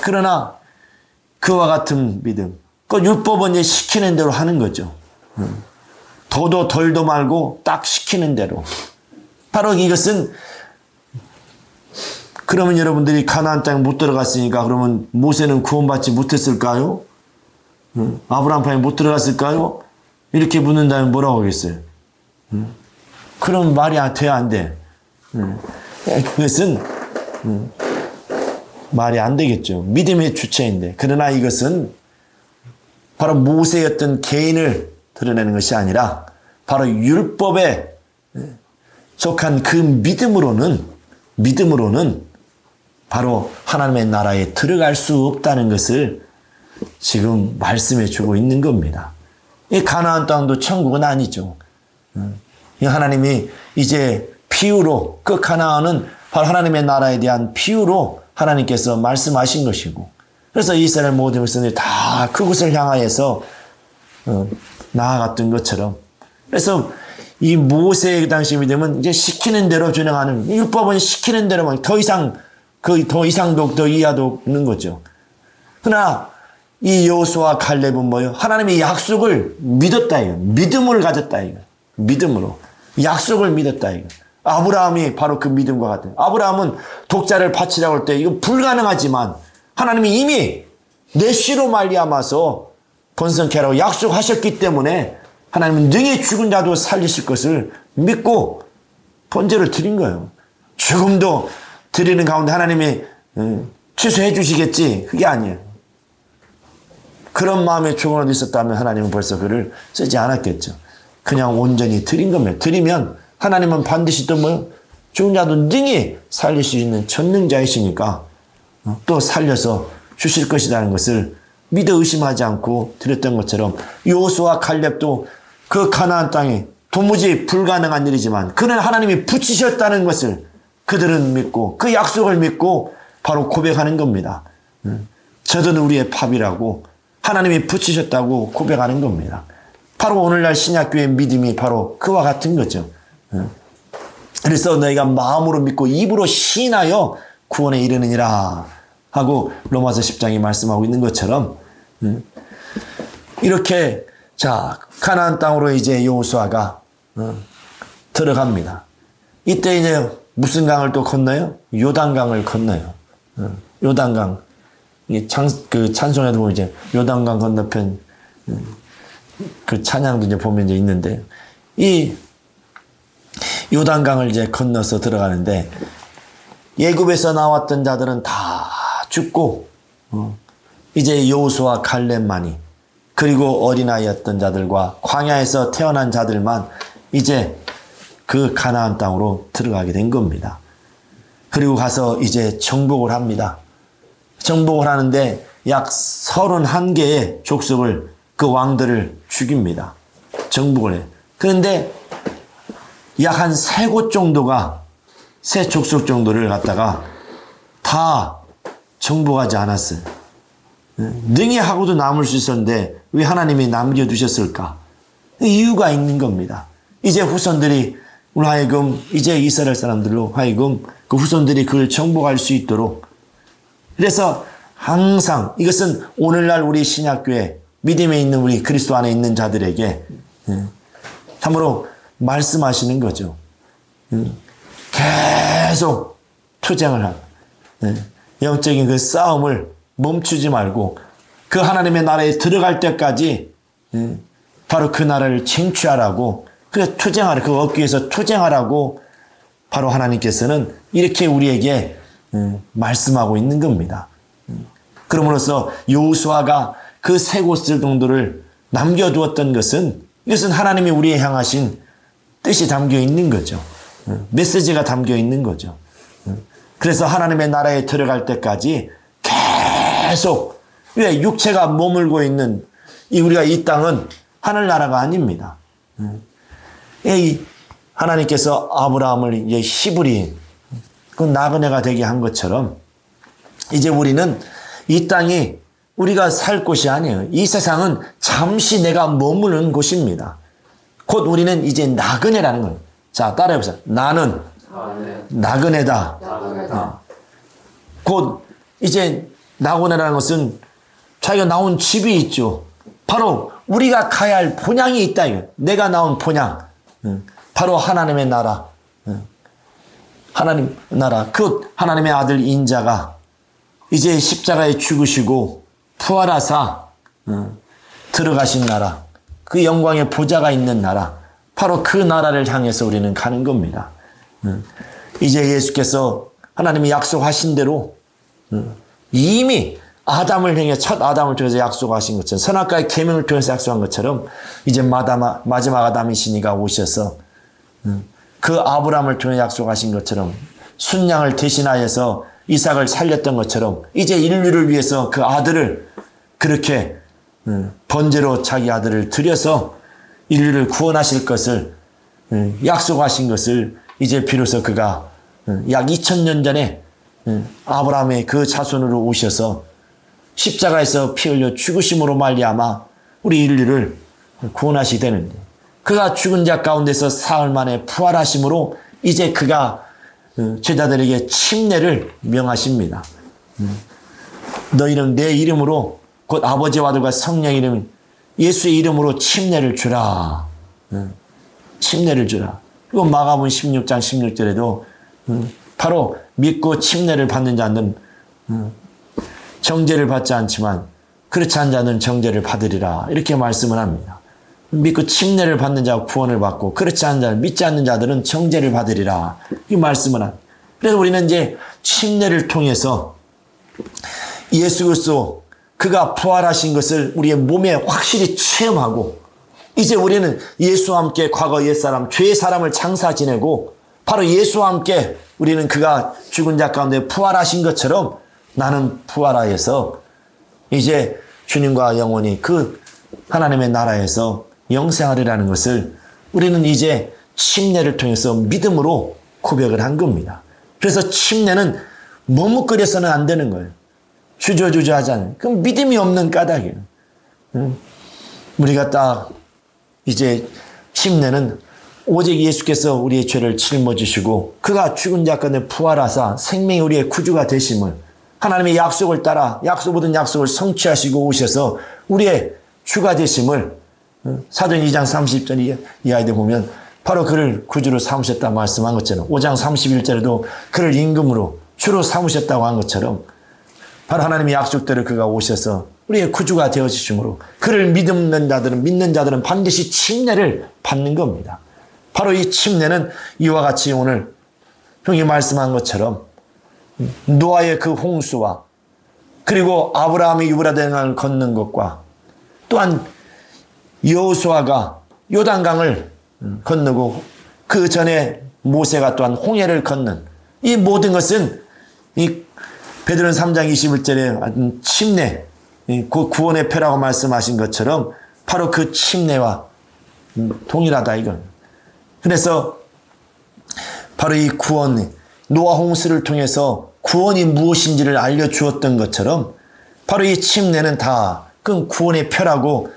Speaker 1: 그러나 그와 같은 믿음, 그 율법은 이제 시키는 대로 하는 거죠. 더도 덜도 말고 딱 시키는 대로. 바로 이것은 그러면 여러분들이 가나안 땅에 못 들어갔으니까 그러면 모세는 구원받지 못했을까요? 아브라함 땅에 못 들어갔을까요? 이렇게 묻는다면 뭐라고 하겠어요? 그런 말이 돼야 안 돼. 그것은 말이 안 되겠죠. 믿음의 주체인데. 그러나 이것은 바로 모세였던 개인을 드러내는 것이 아니라 바로 율법에 속한 그 믿음으로는 바로 하나님의 나라에 들어갈 수 없다는 것을 지금 말씀해 주고 있는 겁니다. 이 가나안 땅도 천국은 아니죠. 하나님이 이제 비유로, 그 가나안은 바로 하나님의 나라에 대한 비유로 하나님께서 말씀하신 것이고, 그래서 이스라엘 모든 백성들이 다 그곳을 향하여서 나아갔던 것처럼, 그래서 이 모세의 당시 믿음은 이제 시키는 대로 준행하는, 율법은 시키는 대로만 더 이상도 더 이하도 없는 거죠. 그러나 이 여호수아와 칼렙은 뭐예요? 하나님의 약속을 믿었다 이거. 믿음을 가졌다 이거. 믿음으로 약속을 믿었다 이거. 아브라함이 바로 그 믿음과 같은. 아브라함은 독자를 바치라고 할 때 이거 불가능하지만 하나님이 이미 내 씨로 말미암아서 번성케 하라고 약속하셨기 때문에 하나님은 능히 죽은 자도 살리실 것을 믿고 번제를 드린 거예요. 죽음도 드리는 가운데 하나님이 취소해 주시겠지, 그게 아니에요. 그런 마음의 조건이 있었다면 하나님은 벌써 그를 쓰지 않았겠죠. 그냥 온전히 드린 겁니다. 드리면 하나님은 반드시 또 뭐 죽은 자도 능히 살릴 수 있는 전능자이시니까 또 살려서 주실 것이라는 것을 믿어 의심하지 않고 드렸던 것처럼 여호수아와 칼렙도 그 가나안 땅에 도무지 불가능한 일이지만 그는 하나님이 붙이셨다는 것을 그들은 믿고 그 약속을 믿고 바로 고백하는 겁니다. 저들은 우리의 팝이라고 하나님이 붙이셨다고 고백하는 겁니다. 바로 오늘날 신약교회의 믿음이 바로 그와 같은 거죠. 그래서 너희가 마음으로 믿고 입으로 시인하여 구원에 이르느니라 하고 로마서 10장이 말씀하고 있는 것처럼 이렇게 자 가나안 땅으로 이제 여호수아가 들어갑니다. 이때 이제 무슨 강을 또 건너요? 요단강을 건너요. 요단강. 그 찬송에도 보면 이제 요단강 건너편 그 찬양도 이제 보면 이제 있는데 이 요단강을 이제 건너서 들어가는데 예굽에서 나왔던 자들은 다 죽고 이제 여호수아 칼렙만이 그리고 어린아이였던 자들과 광야에서 태어난 자들만 이제 그 가나안 땅으로 들어가게 된 겁니다. 그리고 가서 이제 정복을 합니다. 정복을 하는데 약 31개의 족속을 그 왕들을 죽입니다. 정복을 해요. 그런데 약 한 3곳 정도가 세 족속 정도를 갖다가 다 정복하지 않았어요. 능히 하고도 남을 수 있었는데 왜 하나님이 남겨두셨을까? 이유가 있는 겁니다. 이제 후손들이 하여금 이제 이스라엘 사람들로 하여금 그 후손들이 그걸 정복할 수 있도록 그래서 항상 이것은 오늘날 우리 신약교회 믿음에 있는 우리 그리스도 안에 있는 자들에게 참으로 말씀하시는 거죠. 계속 투쟁을 하고 영적인 그 싸움을 멈추지 말고 그 하나님의 나라에 들어갈 때까지 바로 그 나라를 쟁취하라고, 그래서 투쟁하라, 그 얻기 위해서 투쟁하라고 바로 하나님께서는 이렇게 우리에게 말씀하고 있는 겁니다. 그럼으로써 여호수아가 그 세 곳을 정도를 남겨두었던 것은, 이것은 하나님이 우리에 향하신 뜻이 담겨 있는 거죠. 메시지가 담겨 있는 거죠. 그래서 하나님의 나라에 들어갈 때까지 계속, 왜 육체가 머물고 있는 우리가 이 땅은 하늘나라가 아닙니다. 하나님께서 아브라함을 이제 히브리, 그 나그네가 되게 한 것처럼 이제 우리는 이 땅이 우리가 살 곳이 아니에요. 이 세상은 잠시 내가 머무는 곳입니다. 곧 우리는 이제 나그네라는 거예요. 자, 따라해보세요. 나는 나그네다. 곧 이제 나그네라는 것은 자기가 나온 집이 있죠. 바로 우리가 가야 할 본향이 있다. 내가 나온 본향. 바로 하나님의 나라. 하나님 나라. 그 하나님의 아들 인자가 이제 십자가에 죽으시고 부활하사 들어가신 나라. 그 영광의 보좌가 있는 나라. 바로 그 나라를 향해서 우리는 가는 겁니다. 이제 예수께서 하나님이 약속하신 대로 이미 아담을 향해 첫 아담을 통해서 약속하신 것처럼, 선악과의 계명을 통해서 약속한 것처럼 이제 마지막 아담이시니가 오셔서 그 아브라함을 통해 약속하신 것처럼 순양을 대신하여서 이삭을 살렸던 것처럼 이제 인류를 위해서 그 아들을 그렇게 번제로 자기 아들을 드려서 인류를 구원하실 것을 약속하신 것을 이제 비로소 그가 약 2000년 전에 아브라함의 그 자손으로 오셔서 십자가에서 피 흘려 죽으심으로 말미암아 우리 인류를 구원하시게 되는데, 그가 죽은 자 가운데서 사흘 만에 부활하심으로 이제 그가 제자들에게 침례를 명하십니다. 너희는 내 이름으로, 곧 아버지와 아들과 성령 이름 예수의 이름으로 침례를 주라. 침례를 주라. 그리고 마가복음 16장 16절에도 바로 믿고 침례를 받는 자는 정죄를 받지 않지만 그렇지 않은 자는 정죄를 받으리라. 이렇게 말씀을 합니다. 믿고 침례를 받는 자가 구원을 받고 그렇지 않은 자는, 믿지 않는 자들은 정죄를 받으리라. 이 말씀을 합니다. 그래서 우리는 이제 침례를 통해서 예수 그리스도 그가 부활하신 것을 우리의 몸에 확실히 체험하고, 이제 우리는 예수와 함께 과거 옛사람, 죄의 사람을 장사 지내고 바로 예수와 함께 우리는 그가 죽은 자 가운데 부활하신 것처럼 나는 부활하여서 이제 주님과 영원히 그 하나님의 나라에서 영생하리라는 것을 우리는 이제 침례를 통해서 믿음으로 고백을 한 겁니다. 그래서 침례는 머뭇거려서는 안 되는 거예요. 주저주저 하지 않아요. 그럼 믿음이 없는 까닭이에요. 우리가 딱 이제 침례는 오직 예수께서 우리의 죄를 짊어지시고 그가 죽은 자 가운데 부활하사 생명이 우리의 구주가 되심을, 하나님의 약속을 따라 모든 약속을 성취하시고 오셔서 우리의 주가 되심을 사도행 2장 30절 이하에 보면 바로 그를 구주로 삼으셨다고 말씀한 것처럼, 5장 31절에도 그를 임금으로 주로 삼으셨다고 한 것처럼 바로 하나님의 약속대로 그가 오셔서 우리의 구주가 되어주심으로 그를 믿는 자들은 반드시 침례를 받는 겁니다. 바로 이 침례는 이와 같이 오늘 형이 말씀한 것처럼 노아의 그 홍수와 그리고 아브라함이 유브라데강을 걷는 것과 또한 여호수아가 요단강을 건너고 그 전에 모세가 또한 홍해를 걷는 이 모든 것은 이 베드로는 3장 21절에 침례, 그 구원의 표라고 말씀하신 것처럼 바로 그 침례와 동일하다 이건. 그래서 바로 이 구원, 노아 홍수를 통해서 구원이 무엇인지를 알려주었던 것처럼 바로 이 침례는 다 그 구원의 표라고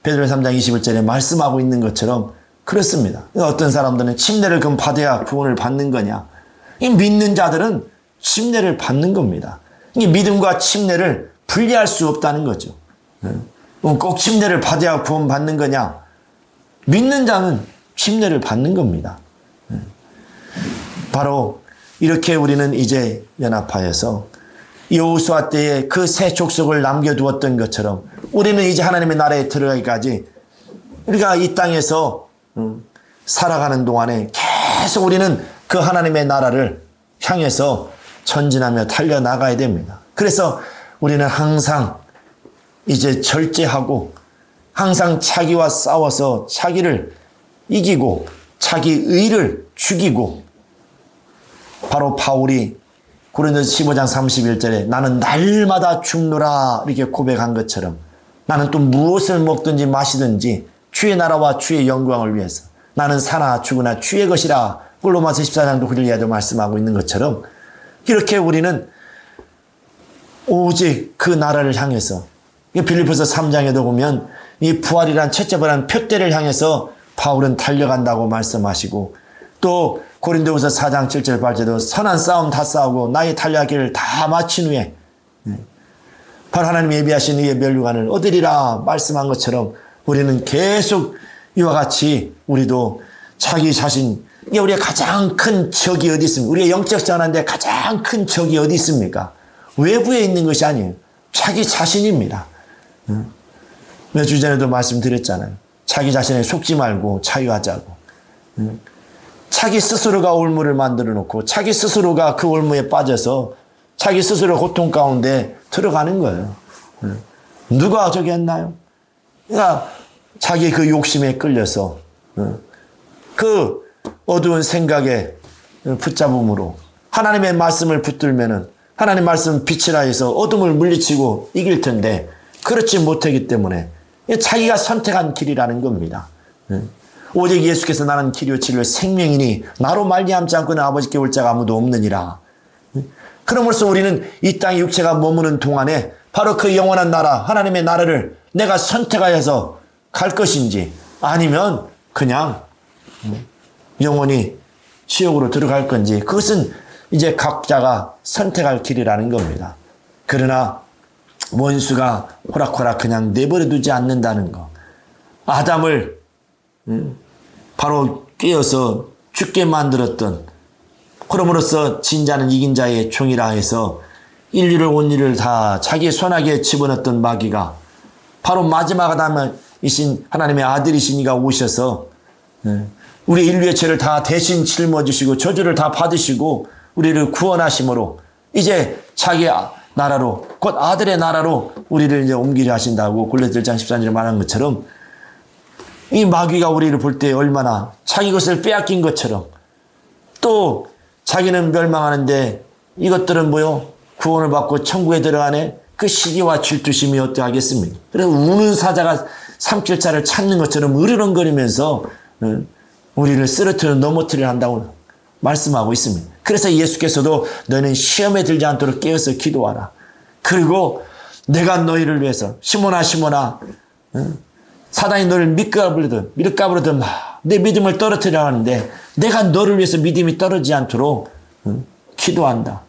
Speaker 1: 베드로는 3장 21절에 말씀하고 있는 것처럼 그렇습니다. 어떤 사람들은 침례를 그럼 받아야 구원을 받는 거냐? 이 믿는 자들은 침례를 받는 겁니다. 이 믿음과 침례를 분리할 수 없다는 거죠. 꼭 침례를 받아야 구원 받는 거냐? 믿는 자는 침례를 받는 겁니다. 바로 이렇게 우리는 이제 연합하여서 여호수아 때에 그 새 족속을 남겨두었던 것처럼 우리는 이제 하나님의 나라에 들어가기까지 우리가 이 땅에서 살아가는 동안에 계속 우리는 그 하나님의 나라를 향해서 전진하며 달려나가야 됩니다. 그래서 우리는 항상 이제 절제하고 항상 자기와 싸워서 자기를 이기고 자기 의를 죽이고, 바로 바울이 고린도서 15장 31절에 나는 날마다 죽노라 이렇게 고백한 것처럼, 나는 또 무엇을 먹든지 마시든지 주의 나라와 주의 영광을 위해서 나는 사나 죽으나 주의 것이라, 로마서 14장도 그리야도 말씀하고 있는 것처럼, 이렇게 우리는 오직 그 나라를 향해서, 빌립보서 3장에도 보면 이 부활이란 첫째 부활한 표대를 향해서 바울은 달려간다고 말씀하시고, 또 고린도후서 4장 7절 8절도 선한 싸움 다 싸우고 나의 달려갈 길을 다 마친 후에 바로 하나님 예비하신 이의 면류관을 얻으리라 말씀한 것처럼, 우리는 계속 이와 같이 우리도 자기 자신, 이게 우리의 가장 큰 적이 어디 있습니까? 우리의 영적 전환인데 가장 큰 적이 어디 있습니까? 외부에 있는 것이 아니에요. 자기 자신입니다. 몇 주 전에도 말씀드렸잖아요. 자기 자신에 속지 말고 자유하자고. 자기 스스로가 올무를 만들어 놓고 자기 스스로가 그 올무에 빠져서 자기 스스로 고통 가운데 들어가는 거예요. 누가 저기 했나요? 그러니까 자기 그 욕심에 끌려서 그 어두운 생각에 붙잡음으로 하나님의 말씀을 붙들면은 하나님 말씀 빛이라 해서 어둠을 물리치고 이길 텐데 그렇지 못하기 때문에 자기가 선택한 길이라는 겁니다. 오직 예수께서 나는 길이요 진리요 생명이니 나로 말미암지 않고는 아버지께 올 자가 아무도 없느니라. 그럼으로써 우리는 이 땅의 육체가 머무는 동안에 바로 그 영원한 나라, 하나님의 나라를 내가 선택하여서 갈 것인지, 아니면 그냥 영원히 지옥으로 들어갈 건지, 그것은 이제 각자가 선택할 길이라는 겁니다. 그러나 원수가 호락호락 그냥 내버려 두지 않는다는 것. 아담을 바로 깨어서 죽게 만들었던, 그럼으로써 진자는 이긴 자의 종이라 해서 인류를 온 일을 다 자기 손아귀에 집어넣었던 마귀가 바로 마지막 아담이신 하나님의 아들이신 이가 오셔서 우리 인류의 죄를 다 대신 짊어지시고 저주를 다 받으시고 우리를 구원하심으로 이제 자기 나라로, 곧 아들의 나라로 우리를 이제 옮기려 하신다고 골로새 1장 13절에 말한 것처럼, 이 마귀가 우리를 볼 때 얼마나 자기 것을 빼앗긴 것처럼, 또 자기는 멸망하는데 이것들은 뭐요? 구원을 받고 천국에 들어가네? 그 시기와 질투심이 어떠하겠습니까? 그래서 우는 사자가 삼킬자를 찾는 것처럼 으르렁거리면서 우리를 쓰러뜨려 넘어뜨려 한다고 말씀하고 있습니다. 그래서 예수께서도 너는 시험에 들지 않도록 깨어서 기도하라. 그리고 내가 너희를 위해서 시몬아 시몬아, 사단이 너를 밀가부르든 내 믿음을 떨어뜨려 하는데 내가 너를 위해서 믿음이 떨어지지 않도록 기도한다.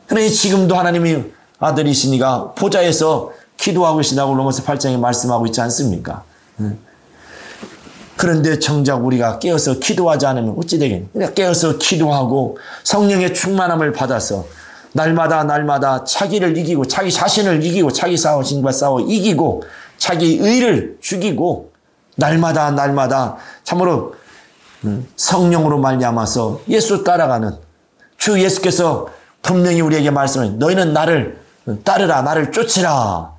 Speaker 1: 그러니 지금도 하나님이 아들이시니가 보좌에서 기도하고 계신다고 로마서 8장에 말씀하고 있지 않습니까? 그런데 정작 우리가 깨어서 기도하지 않으면 어찌 되겠니? 우리가 깨어서 기도하고 성령의 충만함을 받아서 날마다 자기를 이기고 자기 자신을 이기고 자기 자신과 싸워 이기고 자기 의를 죽이고 날마다 참으로 성령으로 말미암아서 예수 따라가는, 주 예수께서 분명히 우리에게 말씀해 너희는 나를 따르라, 나를 쫓으라.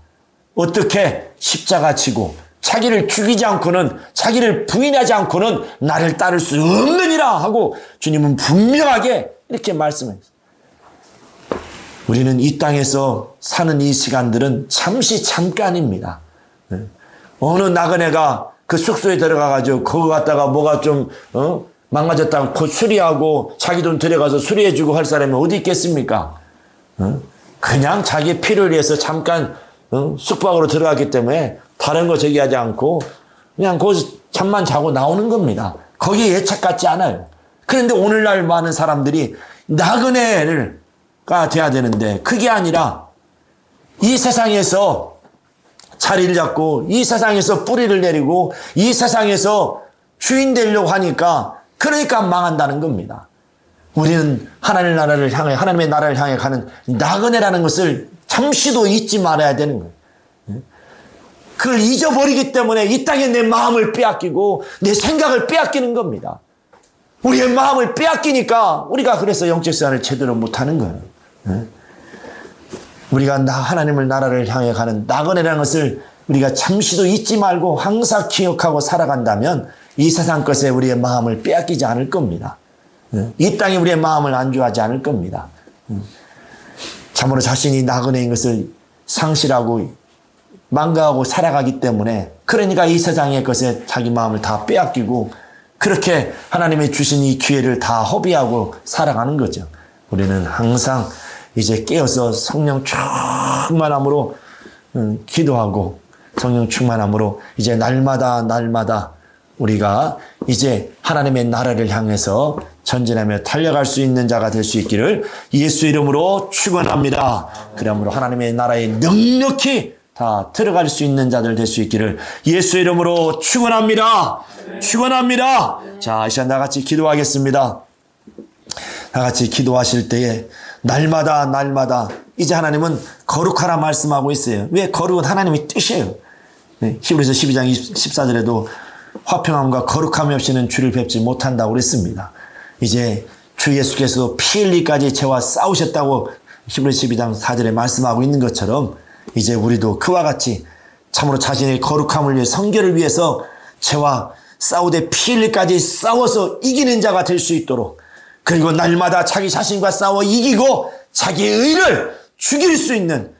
Speaker 1: 어떻게? 십자가 지고 자기를 죽이지 않고는, 자기를 부인하지 않고는 나를 따를 수 없느니라 하고 주님은 분명하게 이렇게 말씀해요. 우리는 이 땅에서 사는 이 시간들은 잠깐입니다. 어느 나그네가 그 숙소에 들어가가지고 그거 갖다가 뭐가 좀 망가졌다고 곧 수리하고 자기 돈 들여가서 수리해주고 할 사람이 어디 있겠습니까? 그냥 자기 필요를 위해서 잠깐 숙박으로 들어갔기 때문에 다른 거 저기 하지 않고 그냥 거기서 잠만 자고 나오는 겁니다. 거기에 예착 같지 않아요. 그런데 오늘날 많은 사람들이 나그네가 돼야 되는데 그게 아니라 이 세상에서 자리를 잡고 이 세상에서 뿌리를 내리고 이 세상에서 주인 되려고 하니까, 그러니까 망한다는 겁니다. 우리는 하나님의 나라를 향해 가는 나그네라는 것을 잠시도 잊지 말아야 되는 거예요. 그걸 잊어버리기 때문에 이 땅에 내 마음을 빼앗기고 내 생각을 빼앗기는 겁니다. 우리의 마음을 빼앗기니까 우리가 그래서 영적 생활을 제대로 못하는 거예요. 우리가 하나님을 나라를 향해 가는 나그네라는 것을 우리가 잠시도 잊지 말고 항상 기억하고 살아간다면 이 세상 것에 우리의 마음을 빼앗기지 않을 겁니다. 이 땅에 우리의 마음을 안주하지 않을 겁니다. 참으로 자신이 나그네인 것을 상실하고 망가하고 살아가기 때문에 그러니까 이 세상의 것에 자기 마음을 다 빼앗기고 그렇게 하나님이 주신 이 기회를 다 허비하고 살아가는 거죠. 우리는 항상 이제 깨어서 성령 충만함으로 기도하고 성령 충만함으로 이제 날마다 우리가 이제 하나님의 나라를 향해서 전진하며 달려갈 수 있는 자가 될 수 있기를 예수 이름으로 축원합니다. 그러므로 하나님의 나라에 넉넉히 다 들어갈 수 있는 자들 될 수 있기를 예수 이름으로 축원합니다. 축원합니다. 자, 이 시간 다 같이 기도하겠습니다. 다 같이 기도하실 때에 날마다 이제 하나님은 거룩하라 말씀하고 있어요. 왜? 거룩은 하나님의 뜻이에요. 히브리서 12장 14절에도 화평함과 거룩함이 없이는 주를 뵙지 못한다고 그랬습니다. 이제 주 예수께서 피 흘리기까지 죄와 싸우셨다고 히브리서 12장 4절에 말씀하고 있는 것처럼 이제 우리도 그와 같이 참으로 자신의 거룩함을 위해 성결을 위해서 죄와 싸우되 피 흘리기까지 싸워서 이기는 자가 될 수 있도록 그리고 날마다 자기 자신과 싸워 이기고 자기의 의를 죽일 수 있는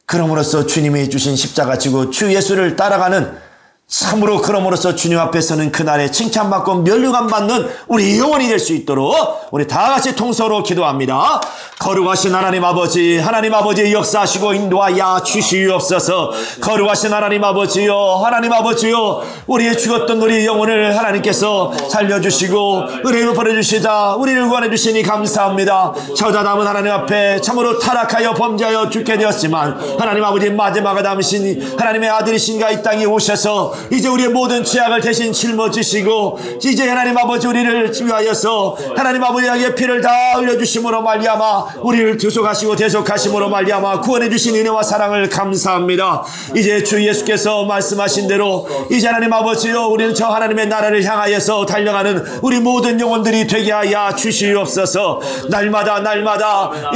Speaker 1: 그럼으로써 주님이 주신 십자가 지고 주 예수를 따라가는 참으로 그럼으로써 주님 앞에서는 그날에 칭찬받고 멸류관 받는 우리 영혼이 될 수 있도록 우리 다 같이 통서로 기도합니다. 거룩하신 하나님 아버지 역사하시고 인도하여 주시옵소서. 거룩하신 하나님 아버지요 우리의 죽었던 우리 영혼을 하나님께서 살려주시고 은혜로 버려주시자 우리를 구원해주시니 감사합니다. 저자 남은 하나님 앞에 참으로 타락하여 범죄하여 죽게 되었지만 하나님 아버지 마지막 아담이신 하나님의 아들이신가 이 땅에 오셔서 이제 우리의 모든 죄악을 대신 짊어지시고 이제 하나님 아버지 우리를 위하여서 하나님 아버지에게 피를 다 흘려주심으로 말미암아 우리를 두속하시고 대속하심으로 말미암아 구원해 주신 은혜와 사랑을 감사합니다. 이제 주 예수께서 말씀하신 대로 이제 하나님 아버지요 우리는 저 하나님의 나라를 향하여서 달려가는 우리 모든 영혼들이 되게 하여 주시옵소서. 날마다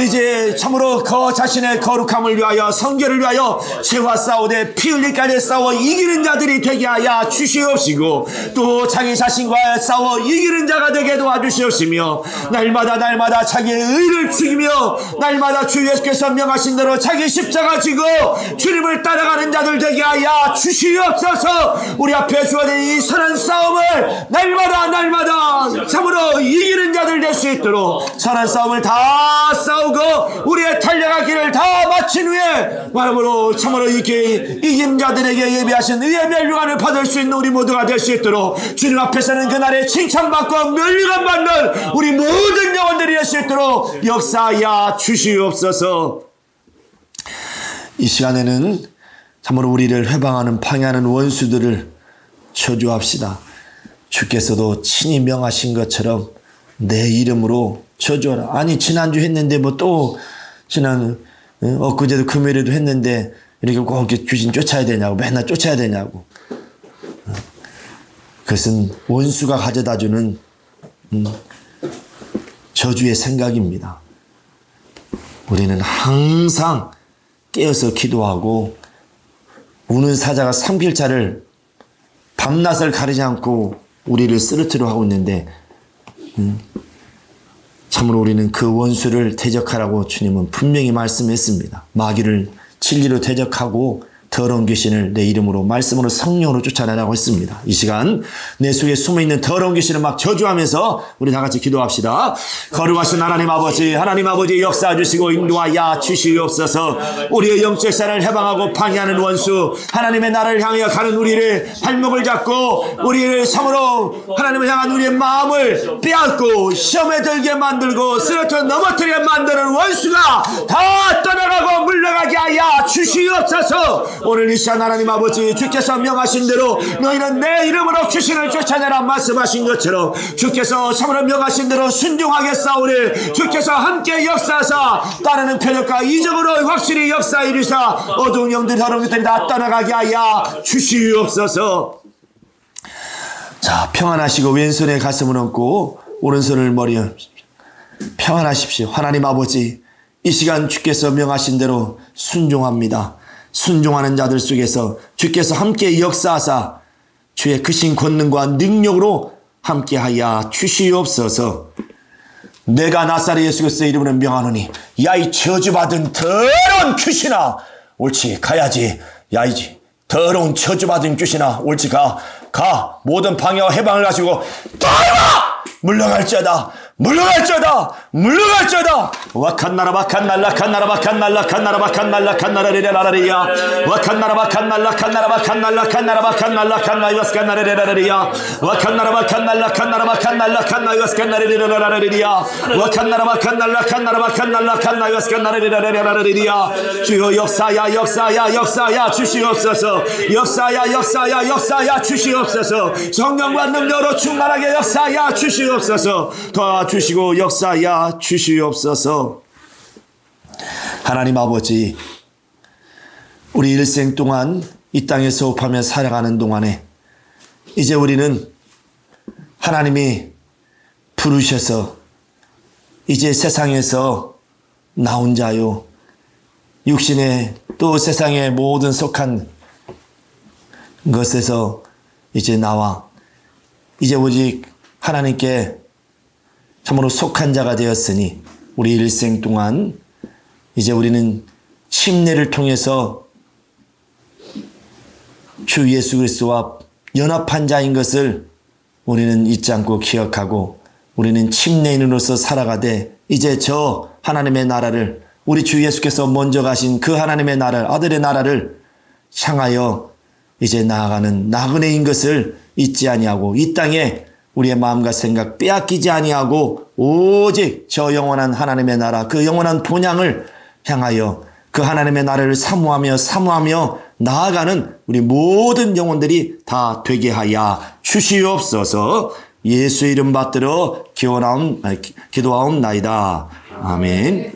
Speaker 1: 이제 참으로 자신의 거룩함을 위하여 성결을 위하여 죄와 싸우되 피 흘리기까지 싸워 이기는 자들이 되게 하여 주시옵시고 또 자기 자신과 싸워 이기는 자가 되게 도와주시옵시며 날마다 자기의 의를 죽이며 날마다 주 예수께서 명하신 대로 자기 십자가 지고 주님을 따라가는 자들 되게 하여 주시옵소서. 우리 앞에 주어진 이 선한 싸움을 날마다 참으로 이기는 자들 될 수 있도록 선한 싸움을 다 싸우고 우리의 달려갈 길을 다 마친 후에 말함으로 참으로 이긴 자들에게 예비하신 의의 멸류관을 받을 수 있는 우리 모두가 될 수 있도록 주님 앞에서는 그날에 칭찬받고 멸류관 받는 우리 모든 영혼들이 될 수 있도록 역사하여 주시옵소서. 이 시간에는 참으로 우리를 회방하는 방해하는 원수들을 저주합시다. 주께서도 친히 명하신 것처럼 내 이름으로 저주하라. 아니 지난주 했는데 뭐 또 엊그제도 금요일에도 했는데 이렇게 꼭 귀신 쫓아야 되냐고 맨날 쫓아야 되냐고. 그것은 원수가 가져다주는 저주의 생각입니다. 우리는 항상 깨어서 기도하고 우는 사자가 삼킬자를 밤낮을 가리지 않고 우리를 쓰러뜨려 하고 있는데 참으로 우리는 그 원수를 대적하라고 주님은 분명히 말씀했습니다. 마귀를 진리로 대적하고 더러운 귀신을 내 이름으로 말씀으로 성령으로 쫓아내라고 했습니다. 이 시간 내 속에 숨어있는 더러운 귀신을 막 저주하면서 우리 다 같이 기도합시다. 거룩하신 하나님 아버지 역사해 주시고 인도하여 주시옵소서. 우리의 영적 생활을 해방하고 방해하는 원수 하나님의 나라를 향해 가는 우리를 발목을 잡고 우리를 참으로 하나님을 향한 우리의 마음을 빼앗고 시험에 들게 만들고 쓰러져 넘어뜨리게 만드는 원수가 다 떠나가고 물러가게 하여 주시옵소서. 오늘 이 시간 하나님 아버지 주께서 명하신 대로 너희는 내 이름으로 귀신을 쫓아내라 말씀하신 것처럼 주께서 참으로 명하신 대로 순종하게 싸우리 주께서 함께 역사하사 따르는 표적과 이적으로 확실히 역사 이루사 어두운 영들 더러운 것들이 다 떠나가게 하여 주시옵소서. 자, 평안하시고 왼손에 가슴을 얹고 오른손을 머리에 평안하십시오. 하나님 아버지 이 시간 주께서 명하신 대로 순종합니다. 순종하는 자들 속에서 주께서 함께 역사하사 주의 크신 권능과 능력으로 함께하여 주시옵소서. 내가 나사렛 예수 그리스도의 이름으로 명하노니 야 이 저주받은 더러운 귀신아 옳지 가야지. 야 이 더러운 저주받은 귀신아 옳지 가 모든 방해와 해방을 가지고 떠나라 물러갈지어다 와칸나라 바칸날라 칸나라 바칸날라 칸나라 바칸날라 칸나라리라라리야 와칸나라 바칸날라 칸나라 바칸날라 칸나라 바칸날라 칸나이와스칸나리라라리야 와칸나라 바칸날라 칸나라 바칸날라 칸나이와스칸나리라라리야 와칸나라 바칸날라 칸나라 바칸날라 칸나이와스칸나리라라리야 주여 역사야 주시옵소서. 역사야 주시옵소서. 성령과 능력으로 충만하게 역사야 주시옵소서. 도와주시고 역사야 주시옵소서. 하나님 아버지 우리 일생 동안 이 땅에서 호흡하며 살아가는 동안에 이제 우리는 하나님이 부르셔서 이제 세상에서 나온 자요 육신의 또 세상의 모든 속한 것에서 이제 나와 이제 오직 하나님께 참으로 속한 자가 되었으니 우리 일생 동안 이제 우리는 침례를 통해서 주 예수 그리스도와 연합한 자인 것을 우리는 잊지 않고 기억하고 우리는 침례인으로서 살아가되 이제 저 하나님의 나라를 우리 주 예수께서 먼저 가신 그 하나님의 나라를 아들의 나라를 향하여 이제 나아가는 나그네인 것을 잊지 아니하고 이 땅에 우리의 마음과 생각 빼앗기지 아니하고 오직 저 영원한 하나님의 나라 그 영원한 본향을 향하여 그 하나님의 나라를 사모하며 나아가는 우리 모든 영혼들이 다 되게 하여 주시옵소서. 예수 이름 받들어 기도하옵나이다. 아멘.